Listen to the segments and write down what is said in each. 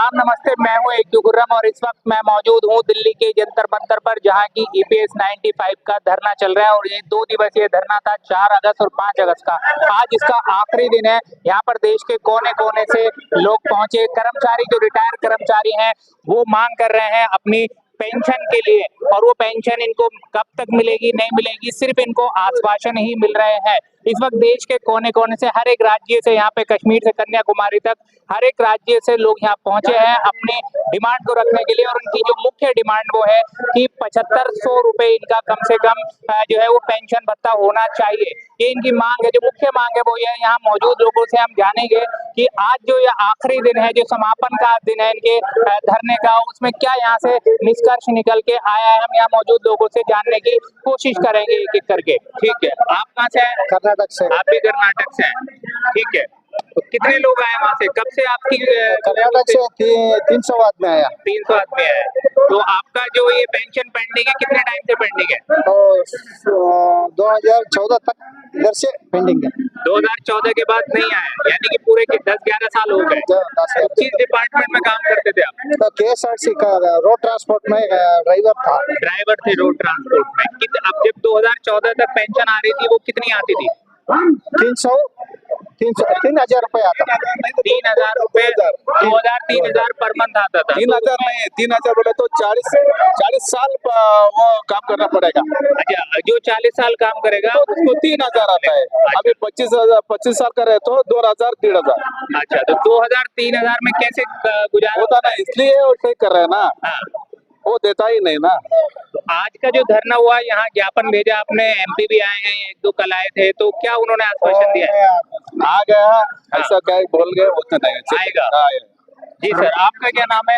सलाम नमस्ते, मैं हूं एक गुर्रम और इस वक्त मैं मौजूद हूं दिल्ली के जंतर मंतर पर, जहां की ईपीएस 95 का धरना चल रहा है। और ये 2 दिवसीय धरना था 4 अगस्त और 5 अगस्त का। आज इसका आखिरी दिन है। यहाँ पर देश के कोने कोने से लोग पहुंचे। कर्मचारी, जो रिटायर कर्मचारी हैं, वो मांग कर रहे हैं अपनी पेंशन के लिए, और वो पेंशन इनको कब तक मिलेगी, नहीं मिलेगी, सिर्फ इनको आश्वासन ही मिल रहे हैं। इस वक्त देश के कोने कोने से, हर एक राज्य से, यहाँ पे कश्मीर से कन्याकुमारी तक हर एक राज्य से लोग यहाँ पहुंचे हैं अपनी डिमांड को रखने के लिए। और उनकी जो मुख्य डिमांड वो है कि 7500 रुपए इनका कम से कम जो है वो पेंशन भत्ता होना चाहिए। ये इनकी मांग है। जो मुख्य मांग है वो ये है। यहाँ मौजूद लोगों से हम जानेंगे कि आज जो ये आखिरी दिन है, जो समापन का दिन है इनके धरने का, उसमें क्या यहाँ से निष्कर्ष निकल के आया है, हम यहाँ मौजूद लोगों से जानने की कोशिश करेंगे एक एक करके। ठीक है, आप कहाँ से हैं? कर्नाटक से। आप भी कर्नाटक से हैं, ठीक है। तो कितने लोग आए वहाँ से? कब से आपकी कर्नाटक से 300 आदमी आया। 300 आदमी आए। तो आपका जो ये पेंशन पेंडिंग है, कितने टाइम से पेंडिंग है? तो 2014 तक इधर से पेंडिंग है। 2014 के बाद नहीं आया, यानी कि पूरे के 10-11 साल हो गए। किस डिपार्टमेंट में काम करते थे आप? तो KSRTC का रोड ट्रांसपोर्ट में ड्राइवर था। ड्राइवर थे रोड ट्रांसपोर्ट में। अब जब 2014 तक पेंशन आ रही थी, वो कितनी आती थी? 3,000 रुपए आता। 3,000 रुपए, 2,000-3,000 पर मंथ आता था। 3,000 नहीं, 3,000 बोले तो 40 साल वो काम करना पड़ेगा। अच्छा, जो 40 साल काम करेगा तो उसको 3,000 आता है। अभी 25 साल का रहे तो 2,000 3,000। अच्छा, तो 2,000-3,000 में कैसे गुजारा होता ना, इसलिए वो ठीक कर रहे हैं ना। हाँ। वो देता ही नहीं ना। तो आज का जो धरना हुआ, यहाँ ज्ञापन भेजा आपने, MP भी आए हैं, 1-2 कल आए थे, तो क्या उन्होंने आश्वासन दिया है? आ गया ऐसा क्या बोल गए, उतना नहीं आएगा। जी हाँ। सर, आपका क्या नाम है?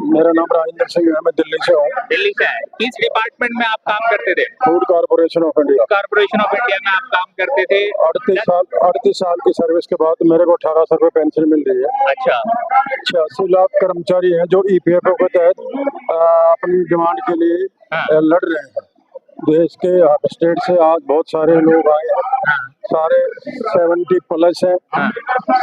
मेरा नाम राजेंद्र सिंह है, मैं दिल्ली से हूँ। दिल्ली से है। किस डिपार्टमेंट में आप काम करते थे? Food corporation of India. Corporation of India में आप काम करते थे। 38 साल की सर्विस के बाद मेरे को 1,800 रुपए पेंशन मिल रही है। अच्छा। 86 लाख कर्मचारी हैं जो EPFO के तहत अपनी डिमांड के लिए लड़ रहे हैं। देश के स्टेट से आज बहुत सारे लोग आए हैं, सारे 70 प्लस हैं।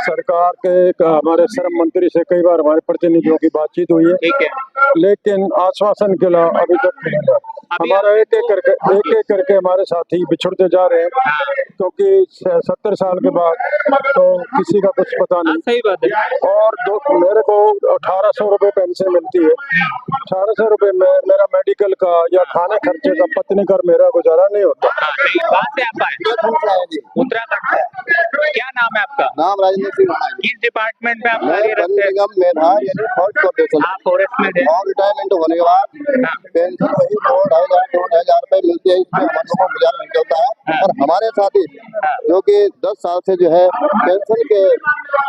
सरकार के हमारे श्रम मंत्री से कई बार हमारे प्रतिनिधियों की बातचीत हुई है, ठीक है, लेकिन आश्वासन के अलावा अभी तक नहीं मिला। हमारा एक एक करके हमारे साथी बिछुड़ते जा रहे हैं, क्योंकि 70 साल के बाद तो किसी का कुछ पता नहीं। सही बात है। और मेरे को 1,800 रुपए पेंशन मिलती है। 1,800 रुपए में मेरा मेडिकल का या खाने खर्चे का पत्नी कर मेरा गुजारा नहीं होता। कहाँ से आप आए? उत्तराखंड से। क्या नाम है आपका? नाम राजेंद्र सिंह। किस डिपार्टमेंट में आप मैं कार्य रखते हैं? निगम में था, यानी फॉरेस्ट कॉर्पोरेशन। आप फॉरेस्ट में थे। और रिटायरमेंट होने के बाद पेंशन वही 2,500 रुपए मिलती है। इसमें हम लोगों को गुजारा निकलता है। और हमारे साथी जो कि 10 साल से जो है पेंशन के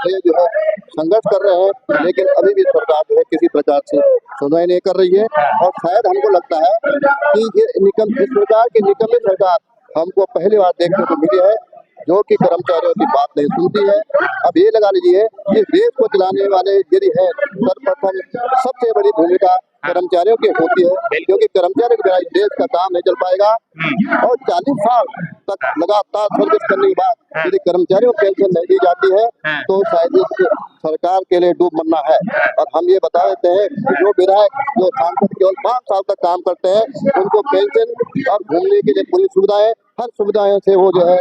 लिए जो है संघर्ष कर रहे हैं, लेकिन अभी भी सरकार जो है किसी प्रकार से सुनवाई नहीं कर रही है। और शायद हमको लगता है कि ये इस प्रकार की निकम्मी सरकार हमको पहली बार देखने को मिली है, जो कि कर्मचारियों की बात नहीं सुनती है। अब ये लगा लीजिए कि देश को चलाने वाले यदि है, सर्वप्रथम सबसे बड़ी भूमिका कर्मचारियों की होती है, क्योंकि कर्मचारियों के बिना देश का काम नहीं चल पाएगा। और 40 साल तक लगातार सर्विस करने के बाद यदि कर्मचारियों को पेंशन नहीं दी जाती है, तो शायद इस सरकार के लिए डूब मरना है। और हम ये बता देते हैं कि जो विधायक, जो सांसद केवल 5 साल तक काम करते हैं, उनको पेंशन और घूमने के लिए पूरी सुविधाएं, हर सुविधाएं से वो जो है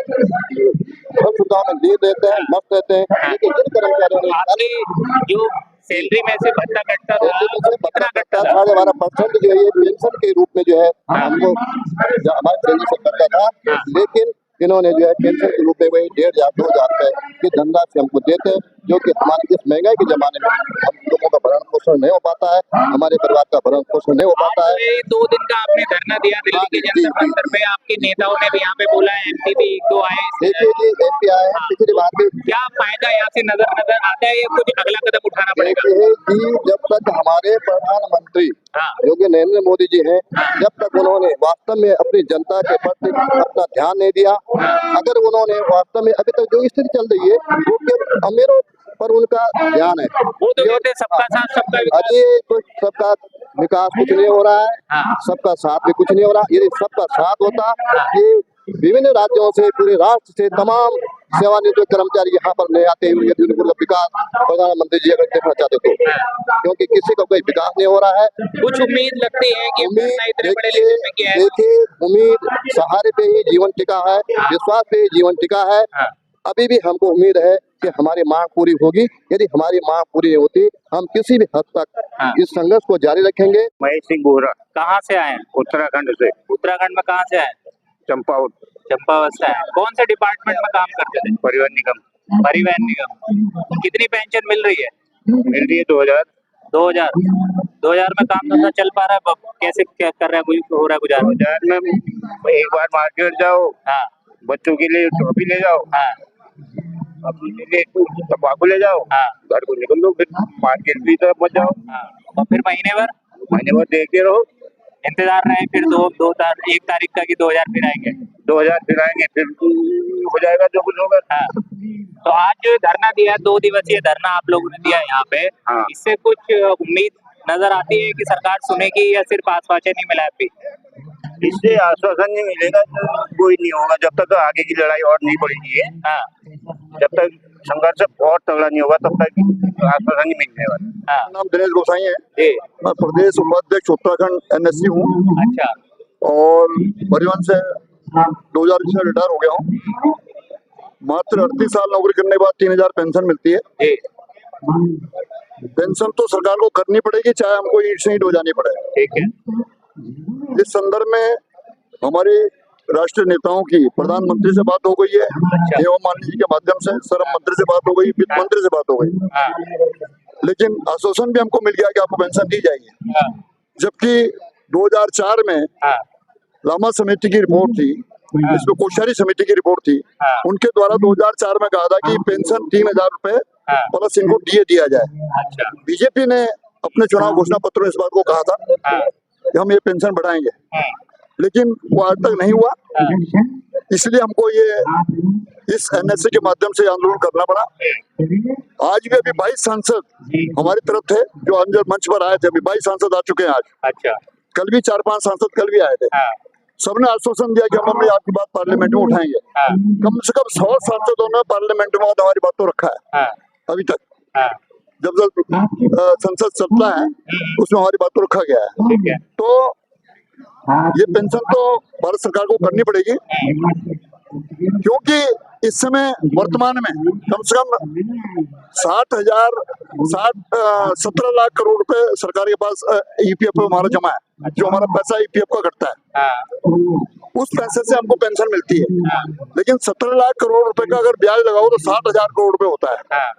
हर सुविधाओं में लीड रहते हैं, मस्त रहते हैं। लेकिन जिन कर्मचारियों ने जो सैलरी में से भत्ता कटता था, कितना कटता था? 12% जो है पेंशन के रूप में जो है हमको हमारे केंद्र सरकार का था, लेकिन इन्होंने जो है पेंशन के रूप में वही 1,500 2,000 रुपए की धनराशि हमको देते हैं, जो कि हमारे इस महंगाई के जमाने में हम लोगों का भरण पोषण नहीं हो पाता है, हमारे परिवार का भरण पोषण नहीं हो पाता है। 2 दिन का आपने धरना दिया दिल्ली के जंतर मंतर पे, आपके नेताओं ने भी यहाँ पे बोला है, MP भी 1-2 आए। देखिए जी, MP आए हैं, पिछली बार भी। क्या फायदा यहाँ से नजर आता है, या कुछ अगला कदम उठाना पड़ेगा? देखिए जी, जब तक हमारे प्रधानमंत्री योगी नरेंद्र मोदी जी हैं, जब तक उन्होंने वास्तव में अपनी जनता के प्रति अपना ध्यान नहीं दिया, अगर उन्होंने वास्तव में अभी तक जो स्थिति चल रही है वो केवल अमीरों पर उनका ध्यान है। वो तो कहते हैं सबका साथ सबका विकास। अरे तो सबका विकास कुछ नहीं हो रहा है, सबका साथ भी कुछ नहीं हो रहा। यदि सबका साथ होता कि विभिन्न राज्यों से, पूरे राष्ट्र से तमाम सेवानिवृत्त कर्मचारी यहाँ पर नहीं आते हैं, उनके दिनपुर का विकास प्रधानमंत्री जी अगर देखना चाहते तो, क्योंकि किसी का कोई विकास नहीं हो रहा है। कुछ उम्मीद लगती है कि धरना इतने बड़े देखिए लेवल पे किया है। देखिए, उम्मीद सहारे पे ही जीवन टिका है, विश्वास पे ही जीवन टिका है। अभी भी हमको उम्मीद है कि हमारी मांग पूरी होगी। यदि हमारी मांग पूरी नहीं होती, हम किसी भी हद तक इस संघर्ष को जारी रखेंगे। महेश सिंह बोहरा, कहाँ से आए हैं? उत्तराखंड से। उत्तराखंड में कहाँ से आए हैं? चंपावत, चंपावत से आए हैं। कौन से डिपार्टमेंट में काम करते थे? परिवहन निगम। परिवहन निगम। कितनी पेंशन मिल रही है? मिल रही है 2000। 2000 में काम धंधा चल पा रहा है? कैसे क्या कर रहा है, कोई हो रहा है गुजारा? 2000 में एक बार मार्केट जाओ, हाँ बच्चों के लिए टॉफी ले जाओ, हाँ अपने लिए तंबाकू ले जाओ, हाँ घर को निकल लो, फिर मार्केट की तरफ मत जाओ। हाँ। और फिर महीने भर देखते रहो, इंतजार रहे, फिर एक तारीख का कि 2000 फिर आएंगे। 2000 फिर आएंगे, फिर हो जाएगा जो कुछ होगा। हाँ। तो आज जो धरना दिया, 2 दिवसीय धरना आप लोगों ने दिया यहाँ पे, हाँ। इससे कुछ उम्मीद नजर आती है कि सरकार सुनेगी या सिर्फ आश्वासन ही मिला है अभी? इससे आश्वासन नहीं मिलेगा तो कोई नहीं होगा, जब तक आगे की लड़ाई और नहीं बढ़ेगी है। हाँ जब तक संघर्ष और तगड़ा नहीं होगा तब तक आश्वासन नहीं मिलने वाला। हाँ नाम दिनेश गोसाई है, जी। मैं प्रदेश उपाध्यक्ष उत्तराखंड NSC हूँ अच्छा। और परिवहन से 2000 से रिटायर हो गया हूँ। मात्र 38 साल नौकरी करने के बाद 3000 पेंशन मिलती है। जी पेंशन तो सरकार को करनी पड़ेगी, चाहे हमको ईंट से ईंट हो जानी पड़े। ठीक है। इस संदर्भ में हमारे राष्ट्रीय नेताओं की प्रधानमंत्री से बात हो गई है, एवं माननीय जी के माध्यम से श्रम मंत्री से बात हो गई, वित्त मंत्री से बात हो गई, हाँ लेकिन आश्वासन भी हमको मिल गया कि आपको पेंशन दी जाएगी। हाँ जबकि 2004 में हाँ लामा समिति की रिपोर्ट थी, इसमें कोश्यारी समिति की रिपोर्ट थी, हाँ। उनके द्वारा 2004 में कहा था कि पेंशन 3000 रुपए हाँ। प्लस इनको डीए दिया जाए। अच्छा। बीजेपी ने अपने चुनाव घोषणा पत्र में इस बात को कहा था हाँ कि हम ये पेंशन बढ़ाएंगे, हाँ लेकिन वो आज तक नहीं हुआ। हाँ। इसलिए हमको ये इस NSC के माध्यम से आंदोलन करना पड़ा। आज भी अभी 22 सांसद हमारी तरफ थे जो अंजर मंच पर आए थे, अभी 22 सांसद आ चुके हैं आज। अच्छा। कल भी 4-5 सांसद कल भी आए थे। हाँ सबने आश्वासन दिया कि हम अपनी आपकी बात पार्लियामेंट में उठाएंगे। हाँ कम से कम 100 सांसदों ने पार्लियामेंट में हमारी बात तो रखा है हाँ अभी तक। हाँ। जब संसद चलता है उसमें हमारी बात तो रखा गया है। ठीक है। तो ये पेंशन तो भारत सरकार को करनी पड़ेगी, क्योंकि इस समय वर्तमान में कम से कम 17 लाख करोड़ रुपए सरकार के पास EPF हमारा जमा है, जो हमारा पैसा EPF का घटता है। हाँ उस पैसे से हमको पेंशन मिलती है, लेकिन 17 लाख करोड़ रुपए का अगर ब्याज लगाओ तो 60,000 करोड़ रुपए होता है। हाँ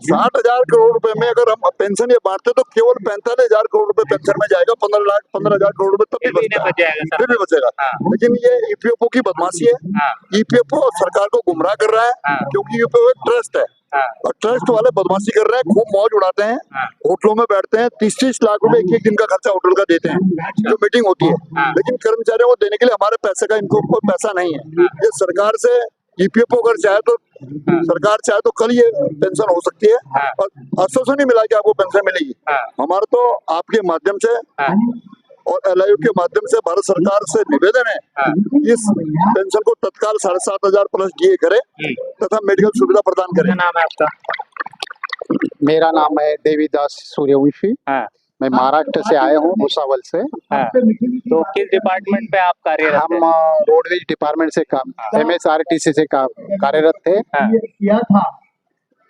60,000 करोड़ रुपए में अगर हम पेंशन ये बांटते तो केवल 45,000 करोड़ रुपए पेंशन में जाएगा। 15,000 करोड़ रुपए तब भी फिर भी नहीं बचता बच जाएगा है, सर। फिर भी बचेगा। हाँ। लेकिन ये EPFO की बदमाशी है। हाँ। EPFO सरकार को गुमराह कर रहा है, हाँ। क्योंकि EPFO एक ट्रस्ट है हाँ। और ट्रस्ट वाले बदमाशी कर रहे हैं, खूब मौज उड़ाते हैं, हाँ। होटलों में बैठते हैं, 30-30 लाख रुपए एक दिन का खर्चा होटल का देते हैं जो मीटिंग होती है। हाँ। लेकिन कर्मचारियों को देने के लिए हमारे पैसे का इनको कोई पैसा नहीं है। ये सरकार से EPFO अगर चाहे तो सरकार चाहे तो कल ये पेंशन हो सकती है, हाँ। और आश्वासन ही मिला कि आपको पेंशन मिलेगी। हाँ। हमारा तो आपके माध्यम से हाँ। और LIU के माध्यम से भारत सरकार से निवेदन है हाँ। इस पेंशन को तत्काल 7,500 प्लस डीए करे तथा मेडिकल सुविधा प्रदान क्या करें। नाम है आपका? मेरा नाम है देवीदास सूर्यवंशी। हाँ मैं महाराष्ट्र से आया हूँ, भुसावल से। हाँ। तो किस डिपार्टमेंट पे आप कार्यरत हम हैं? रोडवेज डिपार्टमेंट से काम, MSRTC से कार्यरत थे। हाँ।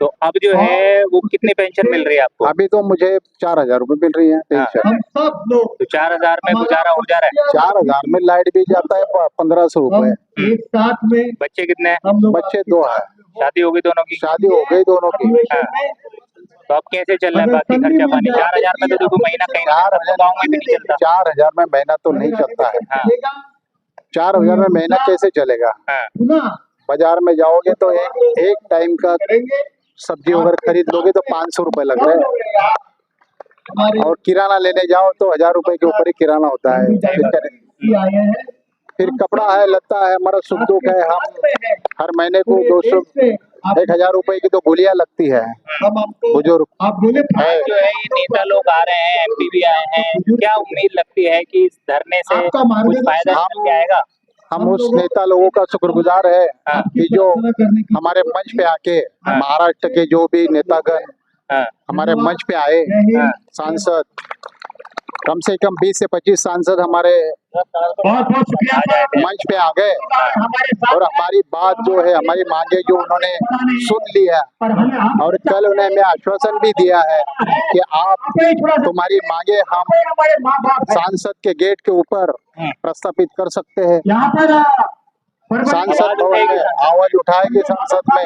तो अब जो है वो कितनी पेंशन मिल रही है आपको? अभी तो मुझे 4,000 रुपए मिल रही है पेंशन। तो 4,000 में गुजारा हो जा रहा है? 4,000 में लाइट बिल जाता है 1,500 रुपए। बच्चे कितने हैं? बच्चे 2 है, शादी होगी दोनों की? शादी हो गई दोनों की। हाँ। तो अब कैसे चल रहा है बाकी खर्चा पानी? 4,000 में तो देखो महीना कहीं गाँव में भी नहीं चलता। 4,000 में महीना तो नहीं चलता है। हाँ 4,000 में महीना कैसे चलेगा? हाँ बाजार में जाओगे तो एक टाइम का सब्जी अगर खरीद लोगे तो 500 रुपए लग रहे हैं, और किराना लेने जाओ तो 1,000 रुपए के ऊपर ही किराना होता है। फिर कपड़ा है, लत्ता है, हमारा सुख दुख है। हम हर महीने को 200 1,000 रुपए की तो गोलियां लगती है। बुजुर्ग है जो है ये नेता लोग आ रहे हैं, MP भी आए हैं, क्या उम्मीद लगती है कि इस धरने से कुछ फायदा निकल के आएगा? हम उस नेता लोगों का शुक्रगुजार है कि जो हमारे मंच पे आके महाराष्ट्र के जो भी नेतागण हमारे मंच पे आए, सांसद कम से कम 20 से 25 सांसद हमारे मंच पे आ गए और हमारी बात जो है, हमारी मांगे जो उन्होंने सुन ली है और कल उन्हें हमें आश्वासन भी दिया है कि आप तुम्हारी मांगे हम सांसद के गेट के ऊपर प्रस्तावित कर सकते हैं। सांसद भवन में आवाज उठाएगी संसद में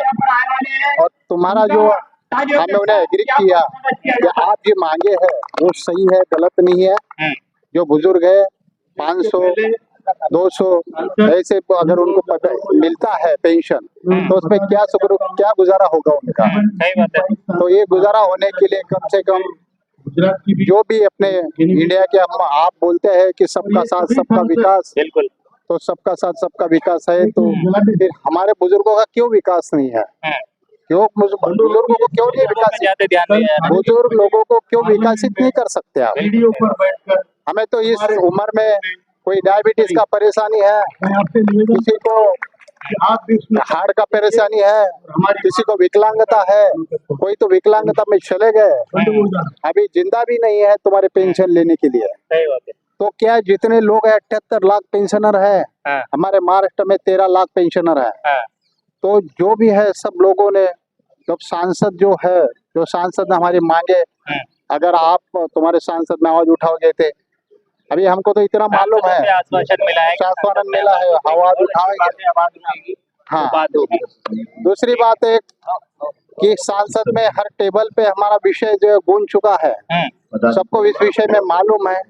और तुम्हारा जो हमने उन्हें एग्री किया कि आप जो मांगे है वो सही है, गलत नहीं है। जो बुजुर्ग है 500 200 ऐसे अगर उनको मिलता है पेंशन तो उसमें क्या गुजारा होगा उनका। सही बात है। तो ये गुजारा होने के लिए कम से कम जो भी अपने इंडिया के हम आप बोलते हैं कि सबका साथ सबका विकास, बिल्कुल, तो सबका साथ सबका विकास है, तो फिर हमारे बुजुर्गों का क्यों विकास नहीं है? क्यों बुजुर्गों को क्यों नहीं विकास, ज्यादा ध्यान दिया है। बुजुर्ग लोगों को क्यों विकसित नहीं कर सकते आप? हमें तो इस उम्र में कोई डायबिटीज का परेशानी है, किसी को हार्ट का परेशानी है, किसी को विकलांगता है, कोई तो विकलांगता में चले गए, अभी जिंदा भी नहीं है तुम्हारे पेंशन लेने के लिए। सही बात है। तो क्या जितने लोग हैं 78 लाख पेंशनर है, हमारे महाराष्ट्र में 13 लाख पेंशनर है, तो जो भी है सब लोगों ने जब सांसद जो है, जो सांसद हमारी मांगे, अगर आप तुम्हारे सांसद में आवाज उठाओगे थे, अभी हमको तो इतना मालूम है, आश्वासन मिला है, आश्वासन मिला है, आवाज उठाएंगे। हाँ, बात होगी। दूसरी बात एक कि सांसद में हर टेबल पे हमारा विषय जो है गूंज चुका है, सबको इस विषय में मालूम है।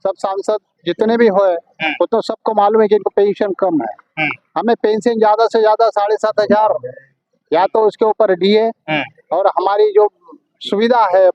सब सांसद जितने भी हुए वो तो सबको मालूम है कि इनको पेंशन कम है। हमें पेंशन ज्यादा से ज्यादा 7,500 या तो उसके ऊपर डीए और हमारी जो सुविधा है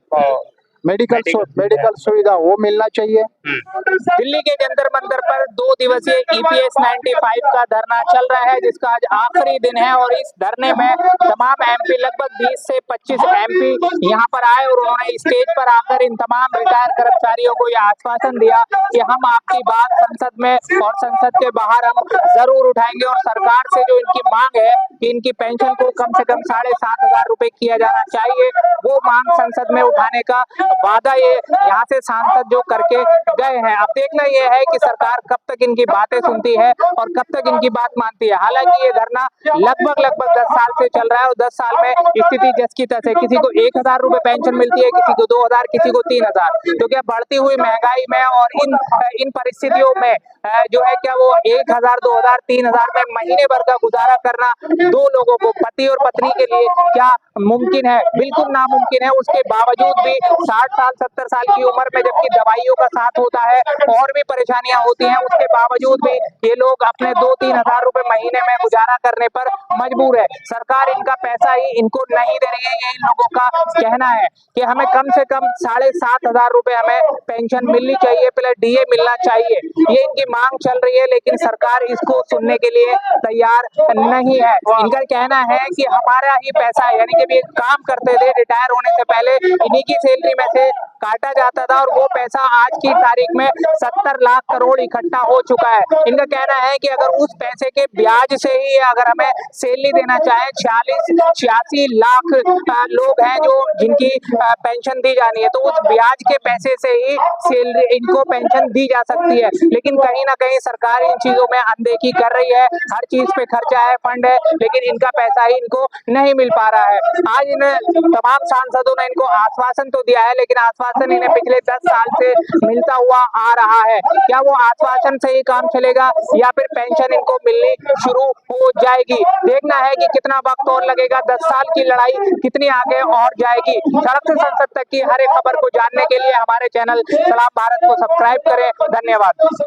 मेडिकल सुविधा वो मिलना चाहिए। दिल्ली के जंतर मंतर पर 2 दिवसीय EPS 95 का धरना चल रहा है, जिसका आज आखिरी दिन है और इस धरने में तमाम MP लगभग 20 से 25 MP यहाँ पर आए और उन्होंने स्टेज पर आकर इन तमाम रिटायर कर्मचारियों को यह आश्वासन दिया कि हम आपकी बात संसद में और संसद के बाहर हम जरूर उठाएंगे और सरकार से जो इनकी मांग है कि इनकी पेंशन को कम से कम 7,500 रुपए किया जाना चाहिए, वो मांग संसद में उठाने का वादा ये यहाँ से सांसद जो करके गए हैं। अब देखना ये है कि सरकार कब तक इनकी बातें सुनती है और कब तक इनकी बात मानती है। हालांकि ये धरना लगभग 10 साल से चल रहा है और 10 साल में स्थिति जस की तस है। किसी को 1,000 रुपए पेंशन मिलती है, किसी को 2,000, किसी को 3,000। तो क्या बढ़ती हुई महंगाई में और इन परिस्थितियों में जो है क्या वो 1,000, 2,000, 3,000 में महीने भर का गुजारा करना दो लोगों को, पति और पत्नी के लिए क्या मुमकिन है? बिल्कुल नामुमकिन है। उसके बावजूद भी 60 साल 70 साल की उम्र में जबकि दवाइयों का साथ होता है और भी परेशानियां होती हैं, उसके बावजूद भी ये लोग अपने 2-3 हजार रुपए महीने में गुजारा करने पर मजबूर है। सरकार इनका पैसा ही इनको नहीं दे रही है। ये इन लोगों का कहना है कि हमें कम से कम 7,500 रुपए हमें पेंशन मिलनी चाहिए, प्लस डीए मिलना चाहिए। ये इनकी मांग चल रही है, लेकिन सरकार इसको सुनने के लिए तैयार नहीं है। इनका कहना है कि हमारा ही पैसा है, यानी कि काम करते थे रिटायर होने से पहले इन्हीं की सैलरी में से काटा जाता था और वो पैसा आज की तारीख में 70 लाख करोड़ इकट्ठा हो चुका है। इनका कहना है कि अगर उस पैसे के ब्याज से ही अगर हमें सैलरी देना चाहे, 46-86 लाख लोग हैं जो जिनकी पेंशन दी जानी है, तो उस ब्याज के पैसे से ही सैलरी इनको पेंशन दी जा सकती है। लेकिन कहीं ना कहीं सरकार इन चीजों में अनदेखी कर रही है। हर चीज पे खर्चा है, फंड है, लेकिन इनका पैसा ही इनको नहीं मिल पा रहा है। आज इन तमाम सांसदों ने इनको आश्वासन तो दिया है, लेकिन आश्वासन इन्हें पिछले 10 साल से मिलता हुआ आ रहा है। क्या वो आश्वासन से ही काम चलेगा या फिर पेंशन इनको मिलनी शुरू हो जाएगी? देखना है कि कितना वक्त और लगेगा, 10 साल की लड़ाई कितनी आगे और जाएगी। सड़क से संसद तक की हर एक खबर को जानने के लिए हमारे चैनल सलाम भारत को सब्सक्राइब करें। धन्यवाद।